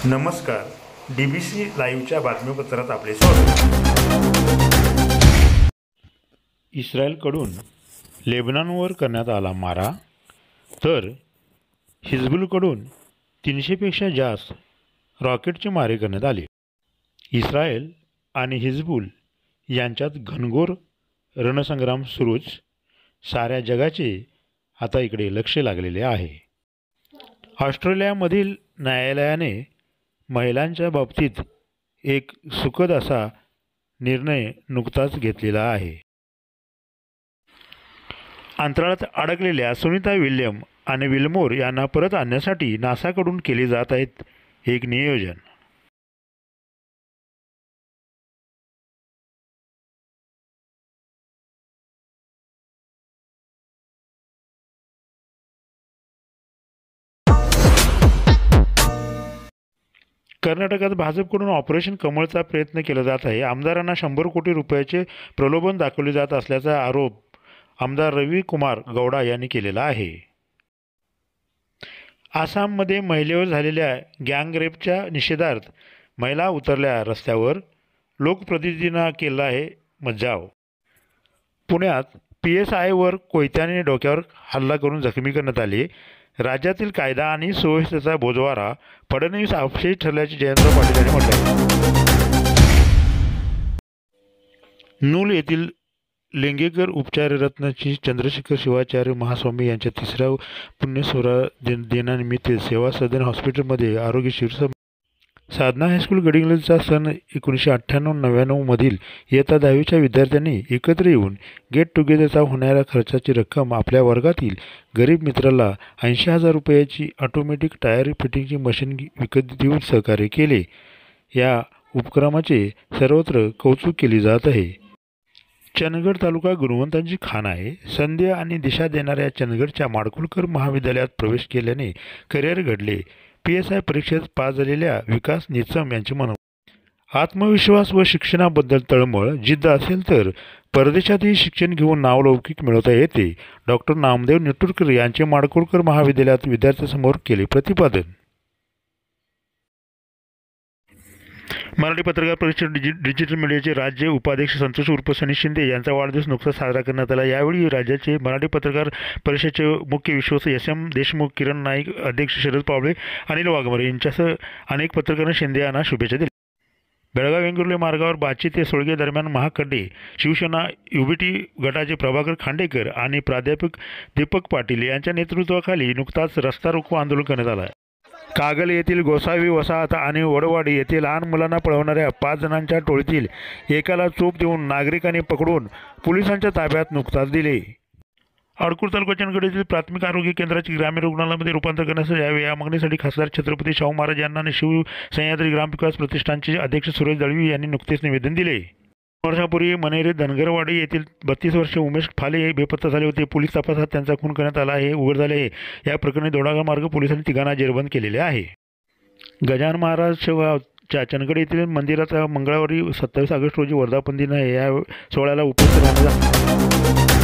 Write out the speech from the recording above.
नमस्कार. DBC लाईव्हच्या बातमीपत्रात आपले स्वागत. इस्रायलकडून लेबनॉनवर करण्यात आला मारा, तर हिजबुलकडून 300पेक्षा जास्त रॉकेटचे मारे करण्यात आले. इस्रायल आणि हिजबुल यांच्यात घनघोर रणसंग्राम सुरूच. साऱ्या जगाचे आता इकडे लक्ष लागलेले आहे. ऑस्ट्रेलियामधील न्यायालयाने महिलांच्या बाबतीत एक सुखद असा निर्णय नुकताच घेतलेला आहे. अंतराळात अडकलेल्या सुनीता विल्यम आणि विल्मोर यांना परत आणण्यासाठी नासाकडून केले जात आहेत एक नियोजन. कर्नाटकात भाजपकडून ऑपरेशन कमळचा प्रयत्न केला जात आहे. आमदारांना 100 कोटी रुपयाचे प्रलोभन दाखवले जात असल्याचा आरोप आमदार रवी कुमार गौडा यांनी केलेला आहे. आसाममध्ये महिलेवर झालेल्या गँगरेपच्या निषेधार्थ महिला उतरल्या रस्त्यावर. लोकप्रतिनिधींना केला आहे मज्जाव. पुण्यात PSIवर कोयत्याने डोक्यावर हल्ला करून जखमी करण्यात आले. राज्यातील कायदा आणि सुव्यवस्थेचा बोजवारा फडणवीस अपयशी ठरल्याचे जयंत पाटील यांनी म्हटले. नूल येथील लिंगेकर उपचाररत्नाची चंद्रशेखर शिवाचार्य महास्वामी यांच्या 3ऱ्या पुण्यस्मरण दिनानिमित्त सेवा सदन हॉस्पिटलमध्ये आरोग्य शिबिर. साधना हायस्कूल गडिंग्लजचा सन 1998-99 मधील इयत्ता 10वीच्या विद्यार्थ्यांनी एकत्र येऊन गेट टुगेदरचा होणाऱ्या खर्चाची रक्कम आपल्या वर्गातील गरीब मित्राला 80,000 रुपयाची ऑटोमॅटिक टायर फिटिंगची मशीन विकत देऊन सहकार्य केले. या उपक्रमाचे सर्वत्र कौतुक केले जात आहे. चंदगड तालुका गुणवंतांची खाण आहे. संधी आणि दिशा देणाऱ्या चंदगडच्या माडखोलकर महाविद्यालयात प्रवेश केल्याने करिअर घडले. PSI परीक्षेत पास झालेल्या विकास निचम यांचे म्हणून आत्मविश्वास व शिक्षणाबद्दल तळमळ जिद्द असेल तर परदेशातही शिक्षण घेऊन नावलौकिक मिळवता येते. डॉक्टर नामदेव निटुरकर यांचे माडखोलकर महाविद्यालयात विद्यार्थ्यांसमोर केले प्रतिपादन. मराठी पत्रकार परिषद डिजिटल मीडियाचे राज्य उपाध्यक्ष संतोष उर्फ सनी शिंदे यांचा वाढदिवस नुकताच साजरा करण्यात आला. यावेळी राज्याचे मराठी पत्रकार परिषदेचे मुख्य विश्वस्त SM देशमुख, किरण नाईक, अध्यक्ष शरद पावळे, अनिल वाघमारे यांच्यासह अनेक पत्रकारांनी शिंदे यांना शुभेच्छा दिल्या. बेळगाव वेंगुर्ले मार्गावर बाची ते सोळगे दरम्यान महाखड्डे. शिवसेना UBT गटाचे प्रभाकर खांडेकर आणि प्राध्यापक दीपक पाटील यांच्या नेतृत्वाखाली नुकताच रस्ता रोको आंदोलन करण्यात आलं. कागल येथील गोसावी वसाहत आणि वडवाडी येथे लहान मुलांना पळवणाऱ्या 5 जणांच्या टोळीतील एकाला चोप देऊन नागरिकांनी पकडून पोलिसांच्या ताब्यात नुकताच दिले. अडकूर तालुका चंदगड येथील प्राथमिक आरोग्य केंद्राचे ग्रामीण रुग्णालयामध्ये रूपांतर करण्यासाठी यावे या मागणीसाठी खासदार छत्रपती शाहू महाराज यांना आणि शिवसह्याद्री ग्रामविकास प्रतिष्ठानचे अध्यक्ष सुरेश दळवी यांनी नुकतेच निवेदन दिले. वर्षापूर्वी मनेरे धनगरवाडी येथील 32 वर्षीय उमेश फाले बेपत्ता झाले होते. पोलीस तपासात त्यांचा खून करण्यात आला आहे उघड झाले आहे. या प्रकरणी दोडागाव मार्ग पोलिसांनी 3घांना जेरबंद केलेले आहे. गजानन महाराज च्या चंदगड येथील मंदिरात मंगळवारी 27 ऑगस्ट रोजी वर्धापन दिन आहे. या सोहळ्याला उपस्थित राहण्याचा